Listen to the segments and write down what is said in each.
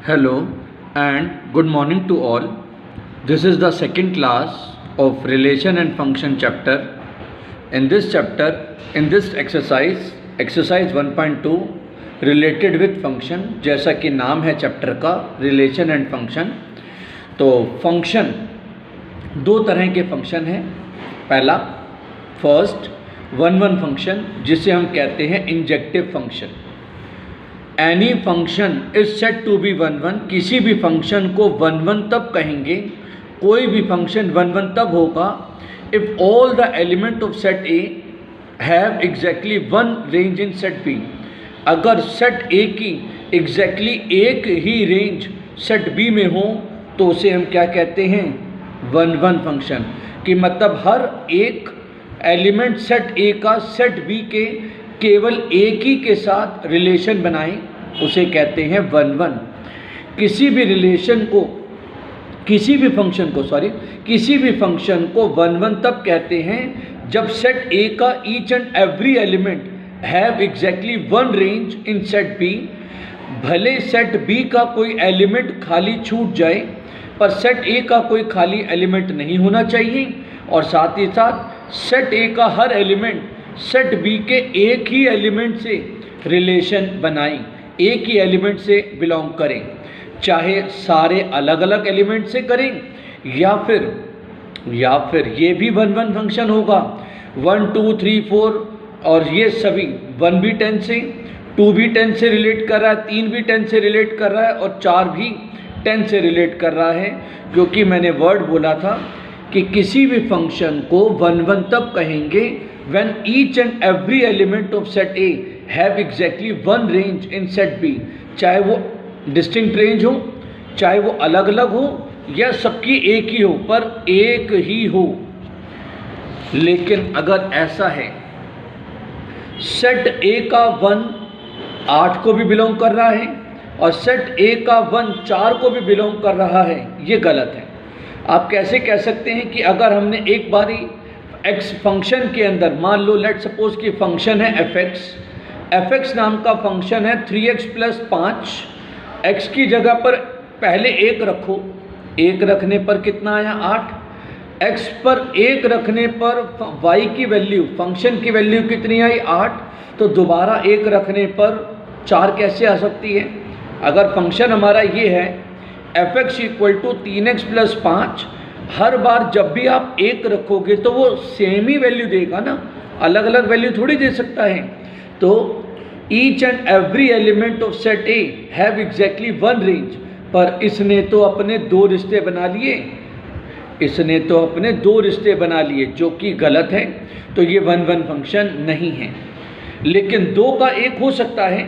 Hello and good morning to all. This is the second class of relation and function chapter. In this chapter, in this exercise 1.2 related with function, जैसा कि नाम है chapter का relation and function. तो function दो तरह के function हैं. पहला फर्स्ट वन फंक्शन जिसे हम कहते हैं injective function. Any function is said to be one. किसी भी फंक्शन को वन तब कहेंगे, कोई भी फंक्शन वन तब होगा if all the element of set A have exactly one range in set B. अगर सेट ए की एग्जैक्टली एक ही रेंज सेट बी में हो तो उसे हम क्या कहते हैं, वन फंक्शन. कि मतलब हर एक एलिमेंट सेट ए का सेट बी के केवल एक ही के साथ रिलेशन बनाएं, उसे कहते हैं वन. किसी भी रिलेशन को, किसी भी फंक्शन को वन तब कहते हैं जब सेट ए का each and every element have exactly one range in set B. भले सेट बी का कोई एलिमेंट खाली छूट जाए पर सेट ए का कोई खाली एलिमेंट नहीं होना चाहिए, और साथ ही साथ सेट ए का हर एलिमेंट सेट बी के एक ही एलिमेंट से रिलेशन बनाएं, एक ही एलिमेंट से बिलोंग करें. चाहे सारे अलग अलग एलिमेंट से करें या फिर ये भी वन फंक्शन होगा. 1 2 3 4 और ये सभी 1 भी 10 से, 2 भी 10 से रिलेट कर रहा है, 3 भी 10 से रिलेट कर रहा है और 4 भी 10 से रिलेट कर रहा है. क्योंकि मैंने वर्ड बोला था कि किसी भी फंक्शन को वन तब कहेंगे when each and every element of set A have exactly one range in set B. चाहे वो distinct range हो, चाहे वो अलग अलग हो या सबकी एक ही हो, पर एक ही हो. लेकिन अगर ऐसा है सेट A का 1 8 को भी बिलोंग कर रहा है और सेट A का 1 4 को भी बिलोंग कर रहा है, ये गलत है. आप कैसे कह सकते हैं कि अगर हमने एक बारी एक्स फंक्शन के अंदर, मान लो लेट सपोज कि फंक्शन है एफ नाम का फंक्शन है 3x + 5. एक्स की जगह पर पहले 1 रखो, 1 रखने पर कितना आया 8. एक्स पर 1 रखने पर y की वैल्यू, फंक्शन की वैल्यू कितनी आई 8. तो दोबारा 1 रखने पर 4 कैसे आ सकती है. अगर फंक्शन हमारा ये है f(x = 3x + 5), हर बार जब भी आप 1 रखोगे तो वो सेम ही वैल्यू देगा ना, अलग अलग वैल्यू थोड़ी दे सकता है. तो each and every element of set A have exactly one range. पर इसने तो अपने दो रिश्ते बना लिए, जो कि गलत है. तो ये वन फंक्शन नहीं है. लेकिन 2 का 1 हो सकता है,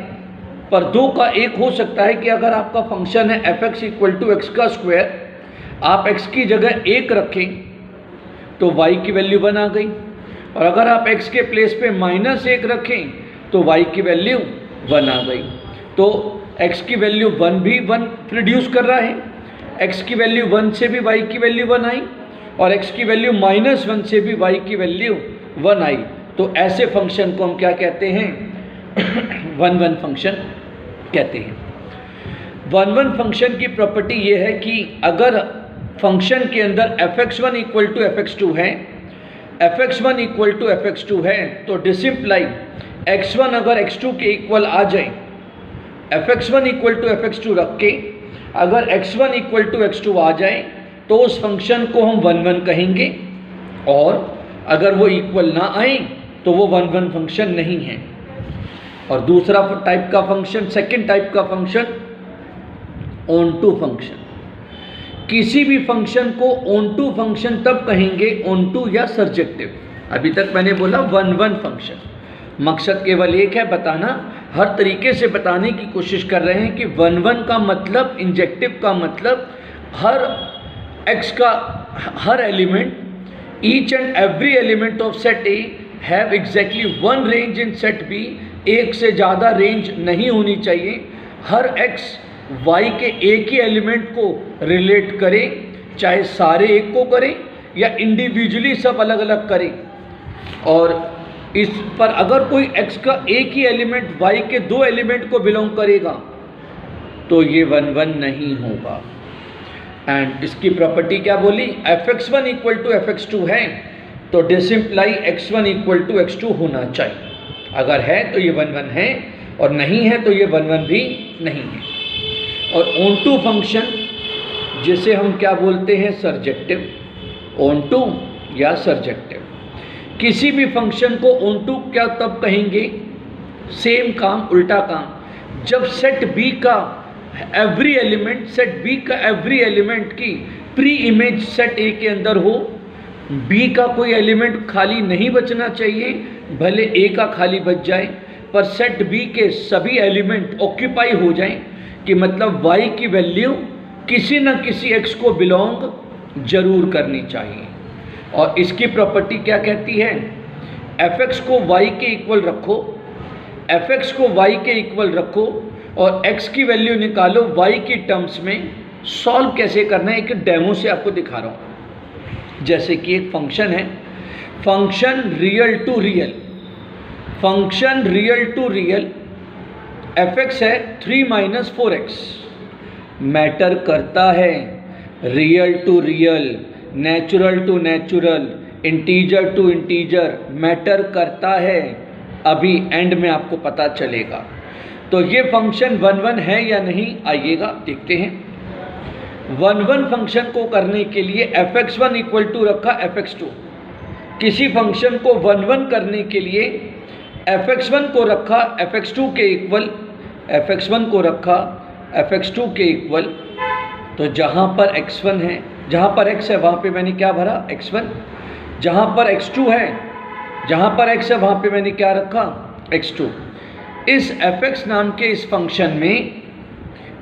पर 2 का 1 हो सकता है कि अगर आपका फंक्शन है f(x = x²), आप x की जगह 1 रखें तो y की वैल्यू 1 आ गई, और अगर आप x के प्लेस पे -1 रखें तो y की वैल्यू 1 आ गई. तो x की वैल्यू 1 भी 1 प्रोड्यूस कर रहा है, x की वैल्यू 1 से भी y की वैल्यू 1 आई, और x की वैल्यू -1 से भी y की वैल्यू 1 आई. तो ऐसे फंक्शन को हम क्या कहते हैं, वन फंक्शन कहते हैं. वन फंक्शन की प्रॉपर्टी ये है कि अगर फंक्शन के अंदर f(x1 = f(x2) है, f(x1 = f(x2) है, तो डिसिम्प्लाई x1 अगर x2 के इक्वल आ जाए, f(x1 = f(x2) रख के अगर x1 = x2 आ जाए तो उस फंक्शन को हम वन कहेंगे, और अगर वो इक्वल ना आए तो वो वन फंक्शन नहीं है. और दूसरा टाइप का फंक्शन, सेकेंड टाइप का फंक्शन ऑन टू फंक्शन. किसी भी फंक्शन को ऑन टू फंक्शन तब कहेंगे, ऑन टू या सर्जेक्टिव. अभी तक मैंने बोला वन फंक्शन. मकसद केवल एक है, बताना, हर तरीके से बताने की कोशिश कर रहे हैं कि वन का मतलब, इंजेक्टिव का मतलब हर x का हर element, each and every element of set A have exactly one range in set B. एक से ज़्यादा रेंज नहीं होनी चाहिए. हर x y के एक ही एलिमेंट को रिलेट करें, चाहे सारे एक को करें या इंडिविजुअली सब अलग अलग करें. और इस पर अगर कोई x का एक ही एलिमेंट y के 2 एलिमेंट को बिलोंग करेगा तो ये 1 1 नहीं होगा। एंड इसकी प्रॉपर्टी क्या बोली, fx1 इक्वल टू fx2 है तो डिसिम्प्लाई x1 इक्वल टू x2 होना चाहिए। अगर है तो ये 1 1 है और नहीं है तो ये 1 1 भी नहीं है। और ऑन टू फंक्शन जिसे हम क्या बोलते हैं, सरजेक्टिव, ऑन टू या सरजेक्टिव। किसी भी फंक्शन को ऑन टू क्या तब कहेंगे, सेम काम उल्टा काम, जब सेट बी का एवरी एलिमेंट की प्री इमेज सेट ए के अंदर हो, बी का कोई एलिमेंट खाली नहीं बचना चाहिए, भले ए का खाली बच जाए, पर सेट बी के सभी एलिमेंट ऑक्यूपाई हो जाएं, कि मतलब y की वैल्यू किसी न किसी x को बिलोंग जरूर करनी चाहिए। और इसकी प्रॉपर्टी क्या कहती है, fx को y के इक्वल रखो, fx को y के इक्वल रखो और x की वैल्यू निकालो y की टर्म्स में। सॉल्व कैसे करना है, एक डेमो से आपको दिखा रहा हूँ। जैसे कि एक फंक्शन है, function real to real, fx है 3 - 4x, मैटर करता है real to real, natural to natural, integer to integer, matter करता है। अभी एंड में आपको पता चलेगा। तो ये फंक्शन 1 1 है या नहीं, आइएगा देखते हैं। 1 1 फंक्शन को करने के लिए fx1 इक्वल टू रखा fx2, किसी फंक्शन को 1 1 करने के लिए fx1 को रखा fx2 के इक्वल, fx1 को रखा fx2 के इक्वल। तो जहाँ पर x1 है, जहाँ पर x है वहाँ पे मैंने क्या भरा, x1, जहाँ पर x2 है, जहाँ पर x है वहाँ पे मैंने क्या रखा, x2। इस fx नाम के इस फंक्शन में,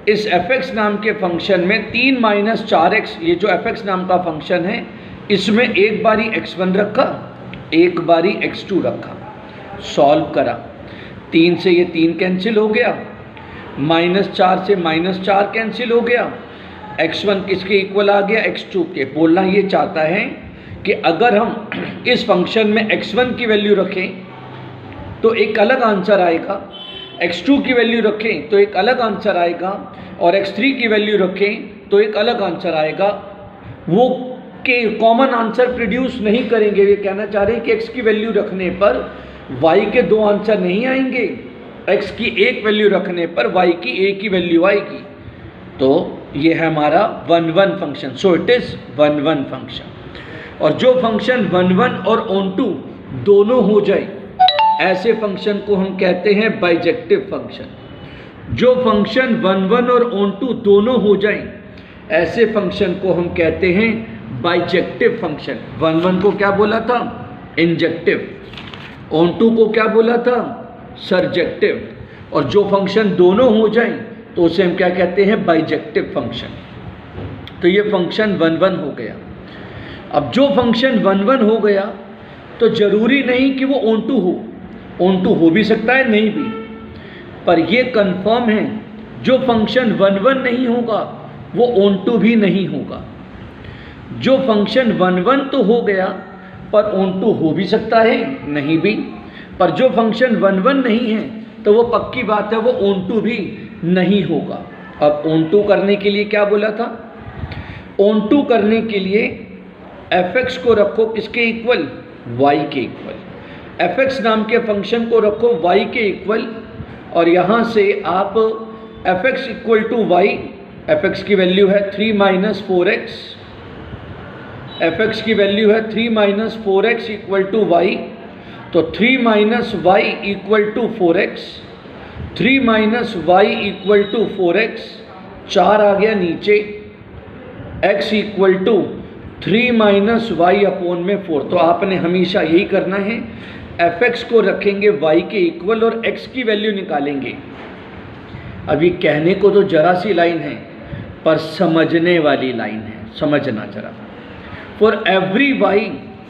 इस fx नाम के फंक्शन में 3 - 4x, ये जो fx नाम का फंक्शन है, इसमें एक बारी x1 रखा, एक बारी x2 रखा, सॉल्व करा। 3 से ये 3 कैंसिल हो गया, -4 से -4 कैंसिल हो गया, x1 किसके इक्वल आ गया, x2 के। बोलना ये चाहता है कि अगर हम इस फंक्शन में x1 की वैल्यू रखें तो एक अलग आंसर आएगा, x2 की वैल्यू रखें तो एक अलग आंसर आएगा, और x3 की वैल्यू रखें तो एक अलग आंसर आएगा। वो के कॉमन आंसर प्रोड्यूस नहीं करेंगे। ये कहना चाह रहे हैं कि x की वैल्यू रखने पर y के 2 आंसर नहीं आएंगे, x की एक वैल्यू रखने पर y की एक ही वैल्यू आएगी। तो ये है हमारा 1 1 function. So it is 1 1 function. और जो फंक्शन 1 1 और ऑन टू दोनों हो जाए, ऐसे फंक्शन को हम कहते हैं बाइजेक्टिव फंक्शन। जो फंक्शन 1 1 और ऑन टू दोनों हो जाए, ऐसे फंक्शन को हम कहते हैं बाइजेक्टिव फंक्शन। 1 1 को क्या बोला था, इंजेक्टिव, ऑन टू को क्या बोला था, सरजेक्टिव। और जो फंक्शन दोनों हो जाए तो उसे हम क्या कहते हैं, बाइजेक्टिव फंक्शन। तो ये फंक्शन 1 1 हो गया। अब जो फंक्शन 1 1 हो गया तो जरूरी नहीं कि वो ऑन टू हो, ऑन टू हो भी सकता है, नहीं भी, पर ये कंफर्म है जो फंक्शन 1 1 नहीं होगा वो ऑन टू भी नहीं होगा। जो फंक्शन 1 1 तो हो गया पर ऑन टू हो भी सकता है, नहीं भी, पर जो फंक्शन 1 1 नहीं है तो वो पक्की बात है वो ऑन टू भी नहीं होगा। अब ऑन टू करने के लिए क्या बोला था, ऑन टू करने के लिए fx को रखो किसके इक्वल, y के इक्वल। fx नाम के फंक्शन को रखो y के इक्वल, और यहाँ से आप fx equal to y, fx की वैल्यू है 3 - 4x, fx की वैल्यू है 3 - 4x इक्वल टू y। तो 3 - y equal to 4x, 3 - y equal to 4x, 4 आ गया नीचे, x equal to 3 - y upon में 4। तो आपने हमेशा यही करना है, fx को रखेंगे y के इक्वल और x की वैल्यू निकालेंगे। अभी कहने को तो जरा सी लाइन है पर समझने वाली लाइन है, समझना जरा। फॉर एवरी y,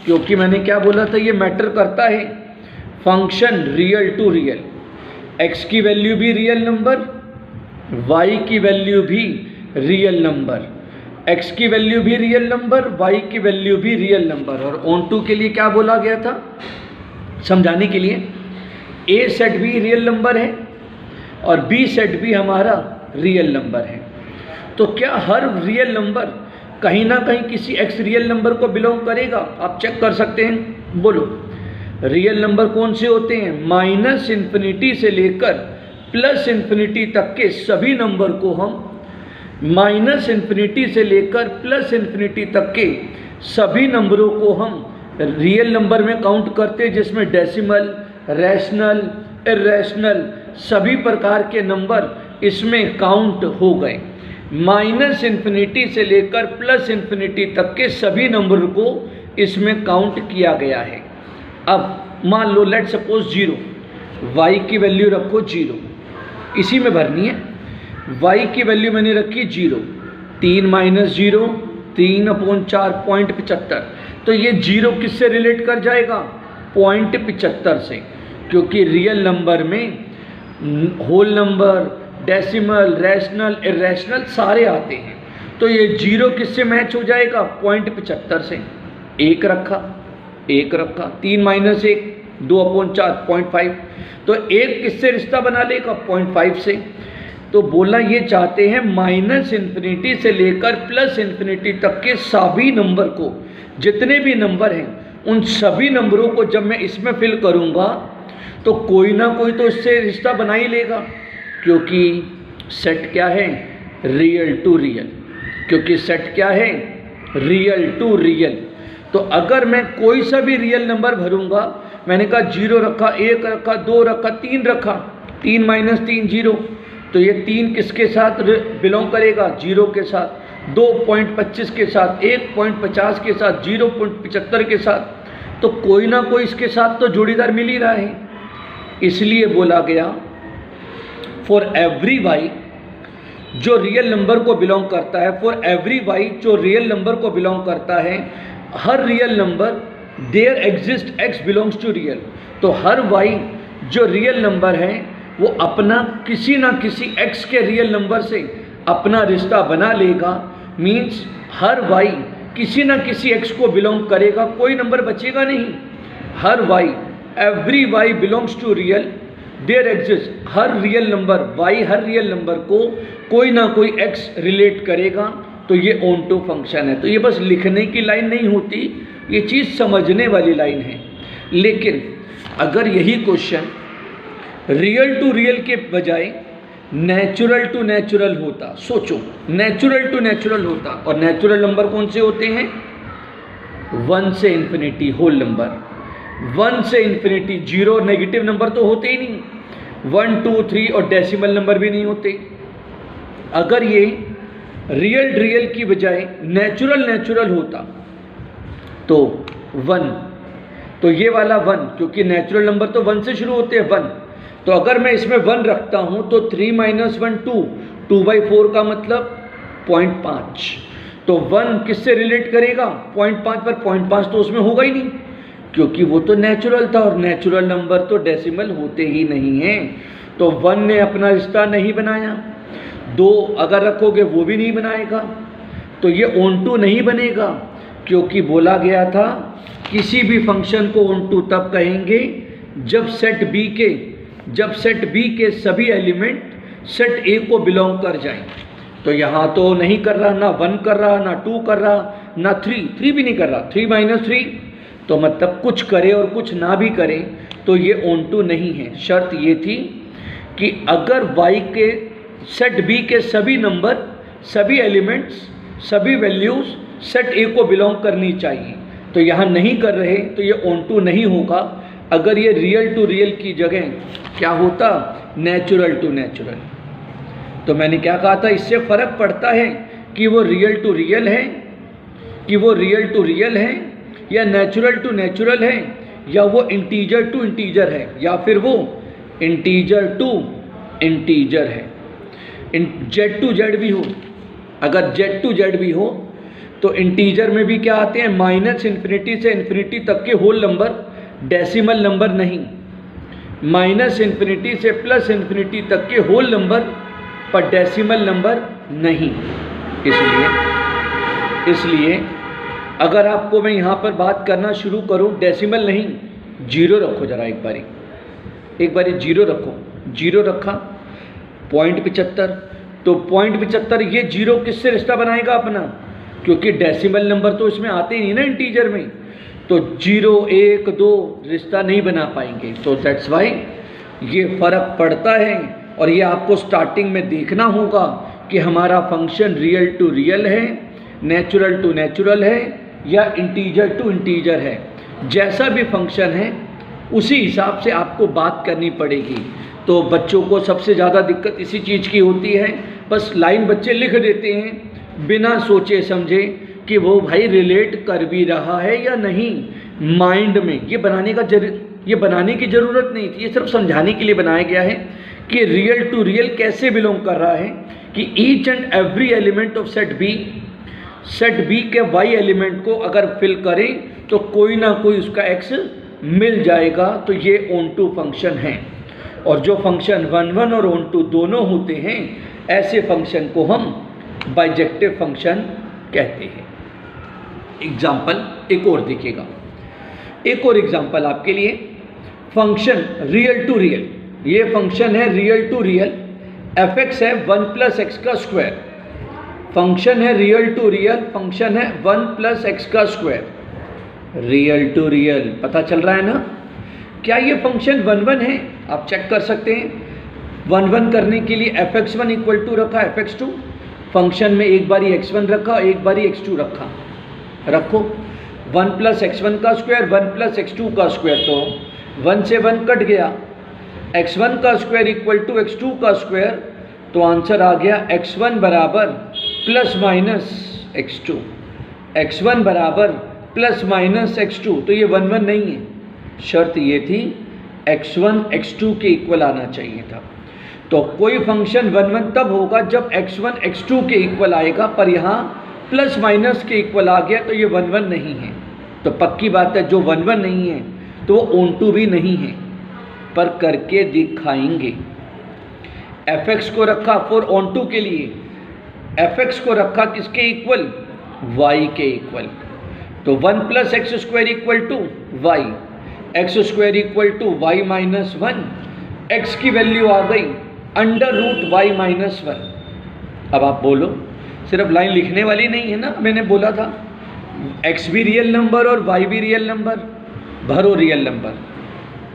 क्योंकि मैंने क्या बोला था, ये मैटर करता है, function real to real, x की वैल्यू भी रियल नंबर, y की वैल्यू भी रियल नंबर, x की वैल्यू भी रियल नंबर, y की वैल्यू भी रियल नंबर। और ऑन टू के लिए क्या बोला गया था, समझाने के लिए, a सेट भी रियल नंबर है और b सेट भी हमारा रियल नंबर है। तो क्या हर रियल नंबर कहीं ना कहीं किसी एक्स रियल नंबर को बिलोंग करेगा? आप चेक कर सकते हैं। बोलो, रियल नंबर कौन से होते हैं? माइनस इन्फिनिटी से लेकर प्लस इन्फिनिटी तक के सभी नंबर को हम, माइनस इन्फिनिटी से लेकर प्लस इन्फिनिटी तक के सभी नंबरों को हम रियल नंबर में काउंट करते हैं, जिसमें डेसिमल, रैशनल, इर्रेशनल सभी प्रकार के नंबर इसमें काउंट हो गए। माइनस इन्फिनिटी से लेकर प्लस इन्फिनिटी तक के सभी नंबर को इसमें काउंट किया गया है। अब मान लो लेट सपोज 0, y की वैल्यू रखो 0, इसी में भरनी है। y की वैल्यू मैंने रखी 0, 3 माइनस 0 3/4 0.75। तो ये 0 किससे रिलेट कर जाएगा? 0.75 से, क्योंकि रियल नंबर में whole number, decimal, rational, irrational सारे आते हैं। तो ये 0 किससे मैच हो जाएगा? 0.75 से। 1 रखा, 3 माइनस 1 2/4 0.5। तो 1 किससे रिश्ता बना लेगा? 0.5 से। तो बोलना ये चाहते हैं माइनस इन्फिनिटी से लेकर प्लस इन्फिनिटी तक के सभी नंबर को, जितने भी नंबर हैं उन सभी नंबरों को जब मैं इसमें फिल करूँगा तो कोई ना कोई तो इससे रिश्ता बना ही लेगा, क्योंकि सेट क्या है? Real to real. क्योंकि सेट क्या है? Real to real. तो अगर मैं कोई सा भी रियल नंबर भरूंगा, मैंने कहा 0 रखा, 1 रखा, 2 रखा, 3 रखा, 3 माइनस 3 0, तो ये 3 किसके साथ बिलोंग करेगा? 0 के साथ। 2.25 के साथ, 1.50 के साथ, 0.75 के साथ, तो कोई ना कोई इसके साथ तो जोड़ीदार मिल ही रहा है। इसलिए बोला गया फॉर एवरी वाई जो रियल नंबर को बिलोंग करता है, फॉर एवरी वाई जो रियल नंबर को बिलोंग करता है, हर real number there exist X belongs to real. तो हर वाई जो रियल नंबर है वो अपना किसी ना किसी एक्स के रियल नंबर से अपना रिश्ता बना लेगा। मीन्स हर वाई किसी ना किसी एक्स को बिलोंग करेगा, कोई नंबर बचेगा नहीं। हर y, every y belongs to real, there exist, हर रियल नंबर वाई, हर रियल नंबर को कोई ना कोई एक्स रिलेट करेगा। तो ये ऑन टू फंक्शन है। तो ये बस लिखने की लाइन नहीं होती, ये चीज़ समझने वाली लाइन है। लेकिन अगर यही क्वेश्चन रियल टू रियल के बजाय नेचुरल टू नेचुरल होता, सोचो नेचुरल टू नेचुरल होता, और नेचुरल नंबर कौन से होते हैं? 1 से इन्फिनिटी होल नंबर, 1 से इन्फिनिटी, 0 नेगेटिव नंबर तो होते ही नहीं, 1 2 3 और डेसिमल नंबर भी नहीं होते। अगर ये रियल रियल की बजाय नेचुरल नेचुरल होता तो 1, तो ये वाला 1, क्योंकि नेचुरल नंबर तो 1 से शुरू होते हैं 1, तो अगर मैं इसमें 1 रखता हूं तो 3 माइनस 1 2, 2/4 का मतलब 0.5। तो 1 किससे रिलेट करेगा? 0.5 पर 0.5 तो उसमें होगा ही नहीं, क्योंकि वो तो नेचुरल था और नेचुरल नंबर तो डेसिमल होते ही नहीं हैं। तो 1 ने अपना रिश्ता नहीं बनाया, 2 अगर रखोगे वो भी नहीं बनाएगा। तो ये ऑन टू नहीं बनेगा, क्योंकि बोला गया था किसी भी फंक्शन को ऑन टू तब कहेंगे जब सेट बी के सभी एलिमेंट सेट ए को बिलोंग कर जाएं। तो यहाँ तो नहीं कर रहा, ना 1 कर रहा, ना 2 कर रहा, ना 3 भी नहीं कर रहा, 3 माइनस 3, तो मतलब कुछ करे और कुछ ना भी करे तो ये ऑन टू नहीं है। शर्त ये थी कि अगर y के सेट बी के सभी नंबर, सभी एलिमेंट्स, सभी वैल्यूज़ सेट ए को बिलोंग करनी चाहिए। तो यहाँ नहीं कर रहे तो ये ऑन टू नहीं होगा। अगर ये रियल टू रियल की जगह क्या होता? Natural to natural. तो मैंने क्या कहा था, इससे फ़र्क पड़ता है कि वो रियल टू रियल है, कि वो रियल टू रियल है, या नेचुरल टू नेचुरल है, या वो इंटीजर टू इंटीजर है, या फिर वो इंटीजर टू इंटीजर है। जेड टू जेड भी हो, अगर जेड टू जेड भी हो तो इंटीजर में भी क्या आते हैं? माइनस इन्फिनिटी से इन्फिनिटी तक के होल नंबर, डेसिमल नंबर नहीं। माइनस इन्फिनिटी से प्लस इन्फिनिटी तक के होल नंबर पर डेसिमल नंबर नहीं। इसलिए अगर आपको मैं यहाँ पर बात करना शुरू करूँ, डेसिमल नहीं, 0 रखो जरा, एक बारी 0 रखो, 0 रखा, 0.75, तो 0.75 ये 0 किससे रिश्ता बनाएगा अपना, क्योंकि डेसिमल नंबर तो इसमें आते ही नहीं ना इंटीजर में, तो 0, 1, 2 रिश्ता नहीं बना पाएंगे। तो दैट्स वाई ये फ़र्क पड़ता है। और ये आपको स्टार्टिंग में देखना होगा कि हमारा फंक्शन रियल टू रियल है, नेचुरल टू नेचुरल है, या इंटीजर टू इंटीजर है। जैसा भी फंक्शन है उसी हिसाब से आपको बात करनी पड़ेगी। तो बच्चों को सबसे ज़्यादा दिक्कत इसी चीज़ की होती है, बस लाइन बच्चे लिख देते हैं बिना सोचे समझे कि वो भाई रिलेट कर भी रहा है या नहीं माइंड में। ये बनाने की ज़रूरत नहीं थी, ये सिर्फ समझाने के लिए बनाया गया है कि रियल टू रियल कैसे बिलोंग कर रहा है, कि each and every element of set B के वाई एलिमेंट को अगर फिल करें तो कोई ना कोई उसका एक्स मिल जाएगा। तो ये ऑन टू फंक्शन है। और जो फंक्शन 1 1 और ऑन टू दोनों होते हैं, ऐसे फंक्शन को हम बाइजेक्टिव फंक्शन कहते हैं। एग्जाम्पल एक और देखिएगा, एक और एग्जाम्पल आपके लिए। फंक्शन रियल टू रियल, ये फंक्शन है real to real, f x है 1 + x का स्क्वायर। फंक्शन है रियल टू रियल, फंक्शन है 1 + x का स्क्वायर। रियल टू रियल पता चल रहा है ना। क्या ये फंक्शन 1 1 है? आप चेक कर सकते हैं। 1 1 करने के लिए fx1 = रखा fx2, फंक्शन में एक बारी x1 रखा, एक बारी x2 रखा। रखो 1 + x1 का स्क्वायर 1 + x2 का स्क्वायर, तो 1 से 1 कट गया। x1 का स्क्वायर = x2 का स्क्वायर, तो आंसर आ गया x1 बराबर ± x2। x1 बराबर ± x2, तो ये 1 1 नहीं है। शर्त ये थी x1 x2 के इक्वल आना चाहिए था। तो कोई फंक्शन 1 1 तब होगा जब x1 x2 के इक्वल आएगा, पर यहाँ प्लस माइनस के इक्वल आ गया, तो ये 1 1 नहीं है। तो पक्की बात है जो 1 1 नहीं है तो वो ऑन टू भी नहीं है, पर करके दिखाएंगे। fx को रखा फॉर ऑन टू के लिए, fx को रखा किसके इक्वल, y के इक्वल। तो 1 + x² = y, x² = y - 1, x की वैल्यू आ गई √y - 1। अब आप बोलो, सिर्फ लाइन लिखने वाली नहीं है ना, मैंने बोला था x भी रियल नंबर और y भी रियल नंबर। भरो रियल नंबर।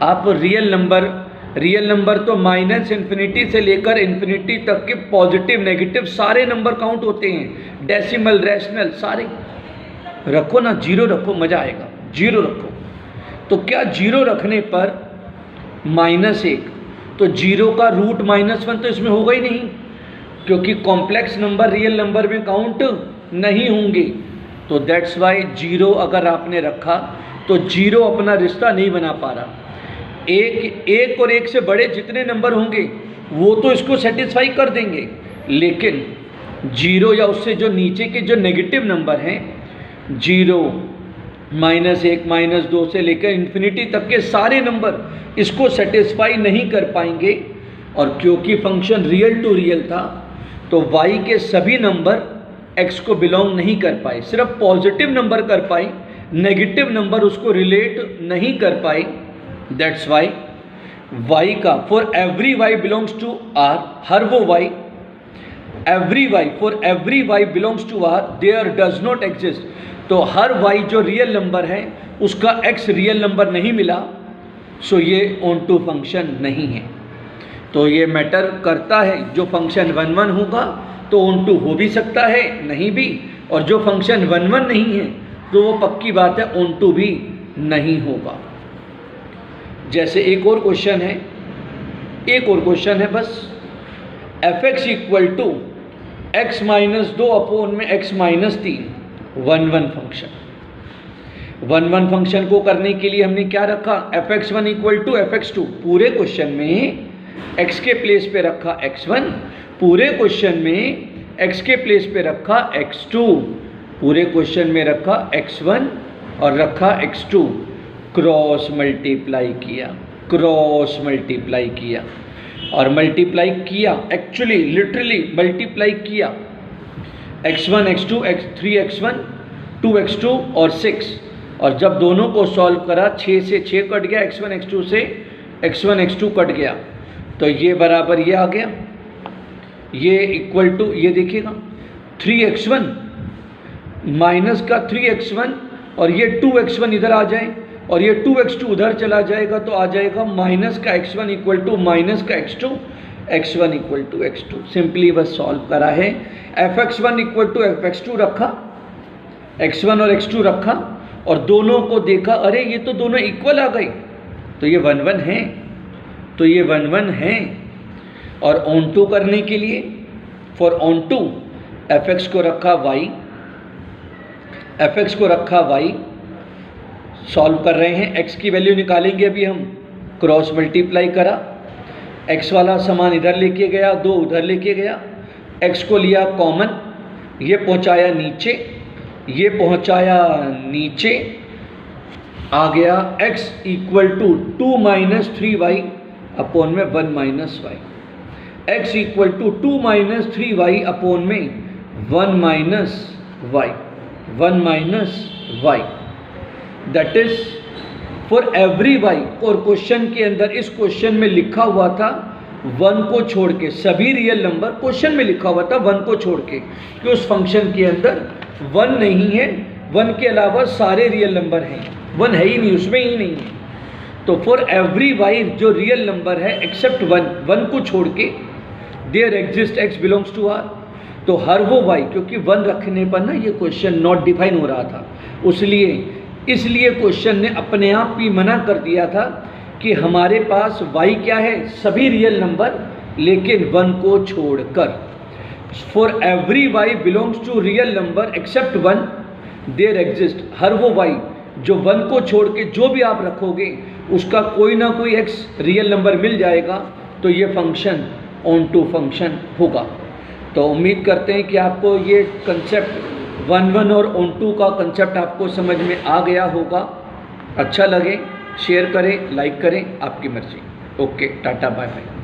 आप रियल नंबर तो -∞ से लेकर इन्फिनिटी तक के पॉजिटिव नेगेटिव सारे नंबर काउंट होते हैं, डेसिमल रैशनल सारे। रखो ना, 0 रखो, मज़ा आएगा। 0 रखो, तो क्या 0 रखने पर -1, तो 0 का रूट -1 तो इसमें होगा ही नहीं, क्योंकि कॉम्प्लेक्स नंबर रियल नंबर में काउंट नहीं होंगे। तो दैट्स वाई 0 अगर आपने रखा तो 0 अपना रिश्ता नहीं बना पा रहा। एक और एक से बड़े जितने नंबर होंगे वो तो इसको सेटिस्फाई कर देंगे, लेकिन 0 या उससे जो नीचे के जो नेगेटिव नंबर हैं, 0, -1, -2 से लेकर इन्फिनिटी तक के सारे नंबर इसको सेटिस्फाई नहीं कर पाएंगे। और क्योंकि फंक्शन रियल टू रियल था, तो y के सभी नंबर x को बिलोंग नहीं कर पाए, सिर्फ पॉजिटिव नंबर कर पाए, नेगेटिव नंबर उसको रिलेट नहीं कर पाए। दैट्स वाई y का for every y belongs to r, हर वो y, for every y belongs to r there does not exist. तो हर y जो रियल नंबर है उसका x रियल नंबर नहीं मिला, सो ये ऑन टू फंक्शन नहीं है। तो ये मैटर करता है, जो फंक्शन 1 1 होगा तो ऑन टू हो भी सकता है, नहीं भी, और जो फंक्शन 1 1 नहीं है तो वो पक्की बात है ऑन टू भी नहीं होगा। जैसे एक और क्वेश्चन है, बस fx = x - 2 अपॉन में x - 3, 1 1 फंक्शन। 1 1 फंक्शन को करने के लिए हमने क्या रखा, fx1 = fx2। पूरे क्वेश्चन में x के प्लेस पे रखा x1, पूरे क्वेश्चन में x के प्लेस पे रखा x2, पूरे क्वेश्चन में रखा x1 और रखा x2। क्रॉस मल्टीप्लाई किया और मल्टीप्लाई किया, एक्चुअली लिटरली मल्टीप्लाई किया। x1 x2 3 x1 2 x2 और 6, और जब दोनों को सॉल्व करा 6 से 6 कट गया, x1 x2 से x1 x2 कट गया, तो ये बराबर ये आ गया। ये इक्वल टू, ये देखिएगा 3x1 माइनस का 3x1 और ये 2x1 इधर आ जाए और ये 2x2 उधर चला जाएगा तो आ जाएगा माइनस का x1 इक्वल टू माइनस का x2, x1 equal to x2। Simply बस सॉल्व करा है। fx1 इक्वल टू fx2 रखा, x1 और x2 रखा और दोनों को देखा, अरे ये तो दोनों इक्वल आ गई, तो ये 1 1 है, तो ये 1 1 है। और ऑन टू करने के लिए फॉर ऑन टू fx को रखा y, fx को रखा y, सॉल्व कर रहे हैं। x की वैल्यू निकालेंगे अभी हम, क्रॉस मल्टीप्लाई करा, x वाला सामान इधर लेके गया, 2 उधर लेके गया, x को लिया कॉमन, ये पहुंचाया नीचे, ये पहुंचाया नीचे, आ गया x equal to 2 minus 3y upon में 1 minus y, x equal to 2 minus 3y upon में 1 minus y, 1 minus y, that is for every y। और क्वेश्चन के अंदर, इस क्वेश्चन में लिखा हुआ था 1 को छोड़ के, सभी रियल नंबर क्वेश्चन में लिखा हुआ था 1 को छोड़ के, कि उस फंक्शन के अंदर 1 नहीं है, 1 के अलावा सारे रियल नंबर हैं, 1 है ही नहीं, उसमें ही नहीं है। तो फॉर एवरी y जो रियल नंबर है एक्सेप्ट 1 को छोड़ के, there exist x belongs to r, तो हर वो y, क्योंकि 1 रखने पर ना ये क्वेश्चन नॉट डिफाइन हो रहा था, इसलिए क्वेश्चन ने अपने आप ही मना कर दिया था कि हमारे पास y क्या है, सभी रियल नंबर लेकिन 1 को छोड़कर। For every y belongs to real number except 1 there exist, हर वो y जो 1 को छोड़ के जो भी आप रखोगे उसका कोई ना कोई x रियल नंबर मिल जाएगा, तो ये फंक्शन ऑन टू फंक्शन होगा। तो उम्मीद करते हैं कि आपको ये कंसेप्ट 1 1 और ऑन टू का कंसेप्ट आपको समझ में आ गया होगा। अच्छा लगे शेयर करें, लाइक करें, आपकी मर्जी। Okay, tata bye bye.